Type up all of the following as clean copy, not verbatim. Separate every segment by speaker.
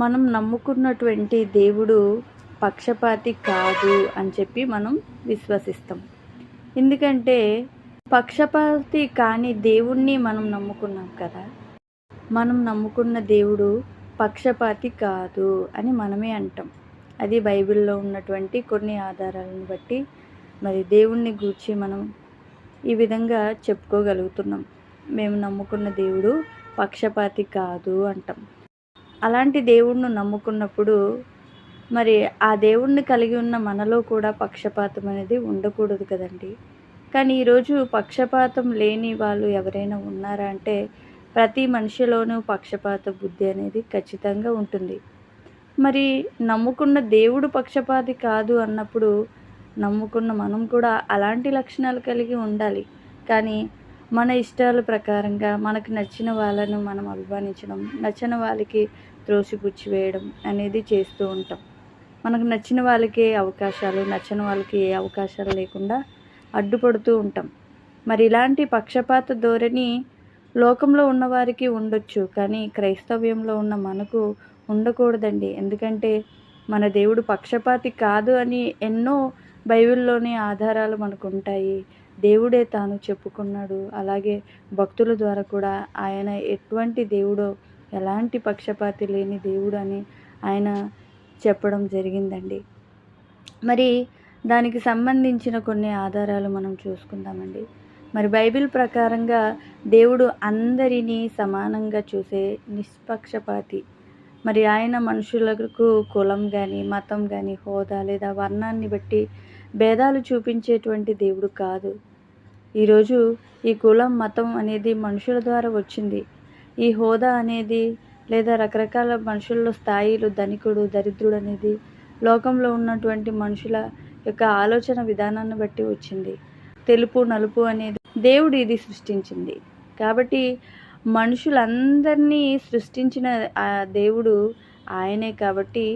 Speaker 1: మనం నమ్ముకున్నటువంటి దేవుడు పక్షపాతి కాదు అని చెప్పి మనం విశ్వసిస్తాం. ఎందుకంటే పక్షపాతి కాని దేవుణ్ణి మనం నమ్ముకున్నాం కదా. మనం నమ్ముకున్న దేవుడు పక్షపాతి కాదు అని మనమే అంటాం. అది బైబిల్లో ఉన్నటువంటి కొన్ని ఆధారాలను బట్టి మరి దేవుణ్ణి గూర్చి మనం ఈ విధంగా చెప్పుకోగలుగుతున్నాం. మేము నమ్ముకున్న దేవుడు పక్షపాతి కాదు అంటాం. అలాంటి దేవుణ్ణి నమ్ముకున్నప్పుడు మరి ఆ దేవుణ్ణి కలిగి ఉన్న మనలో కూడా పక్షపాతం అనేది ఉండకూడదు కదండి. కానీ ఈరోజు పక్షపాతం లేని వాళ్ళు ఎవరైనా ఉన్నారా అంటే ప్రతి మనిషిలోనూ పక్షపాత బుద్ధి అనేది ఖచ్చితంగా ఉంటుంది. మరి నమ్ముకున్న దేవుడు పక్షపాతి కాదు అన్నప్పుడు నమ్ముకున్న మనం కూడా అలాంటి లక్షణాలు కలిగి ఉండాలి. కానీ మన ఇష్టాల ప్రకారంగా మనకు నచ్చిన వాళ్ళను మనం అభిమానించడం, నచ్చని వాళ్ళకి త్రోసిపుచ్చి వేయడం అనేది చేస్తూ ఉంటాం. మనకు నచ్చిన వాళ్ళకి అవకాశాలు, నచ్చని వాళ్ళకి ఏ అవకాశాలు లేకుండా అడ్డుపడుతూ ఉంటాం. మరి ఇలాంటి పక్షపాత ధోరణి లోకంలో ఉన్నవారికి ఉండొచ్చు, కానీ క్రైస్తవ్యంలో ఉన్న మనకు ఉండకూడదండి. ఎందుకంటే మన దేవుడు పక్షపాతి కాదు అని ఎన్నో బైబిల్లోని ఆధారాలు మనకు ఉంటాయి. దేవుడే తాను చెప్పుకున్నాడు. అలాగే భక్తుల ద్వారా కూడా ఆయన ఎటువంటి దేవుడో, ఎలాంటి పక్షపాతి లేని దేవుడు అని ఆయన చెప్పడం జరిగిందండి. మరి దానికి సంబంధించిన కొన్ని ఆధారాలు మనం చూసుకుందామండి. మరి బైబిల్ ప్రకారంగా దేవుడు అందరినీ సమానంగా చూసే నిష్పక్షపాతి. మరి ఆయన మనుషులకు కులం కానీ, మతం కానీ, హోదా లేదా వర్ణాన్ని బట్టి భేదాలు చూపించేటువంటి దేవుడు కాదు. ఈరోజు ఈ కులం, మతం అనేది మనుషుల ద్వారా వచ్చింది. ఈ హోదా అనేది లేదా రకరకాల మనుషుల్లో స్థాయిలు, ధనికుడు, దరిద్రుడు అనేది లోకంలో ఉన్నటువంటి మనుషుల యొక్క ఆలోచన విధానాన్ని బట్టి వచ్చింది. తెలుపు, నలుపు అనేది దేవుడు ఇది సృష్టించింది. కాబట్టి మనుషులందరినీ సృష్టించిన ఆ దేవుడు ఆయనే. కాబట్టి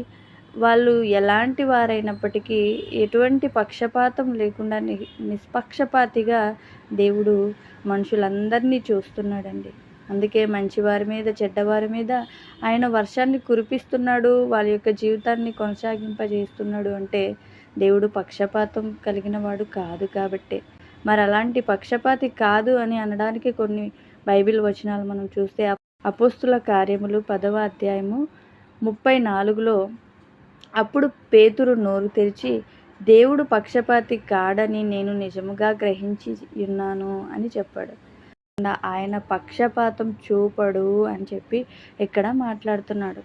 Speaker 1: వాళ్ళు ఎలాంటి వారైనప్పటికీ ఎటువంటి పక్షపాతం లేకుండా నిష్పక్షపాతిగా దేవుడు మనుషులందరినీ చూస్తున్నాడండి. అందుకే మంచివారి మీద, చెడ్డవారి మీద ఆయన వర్షాన్ని కురిపిస్తున్నాడు, వాళ్ళ యొక్క జీవితాన్ని కొనసాగింపజేస్తున్నాడు అంటే దేవుడు పక్షపాతం కలిగిన వాడు కాదు కాబట్టే. మరి అలాంటి పక్షపాతి కాదు అని అనడానికి కొన్ని బైబిల్ వచనాలు మనం చూస్తే అపోస్తుల కార్యములు 10వ అధ్యాయము 34లో అప్పుడు పేతురు నోరు తెరిచి దేవుడు పక్షపాతి కాడని నేను నిజముగా గ్రహించి ఉన్నాను అని చెప్పాడు. ఆయన పక్షపాతం చూపడు అని చెప్పి ఇక్కడ మాట్లాడుతున్నాడు.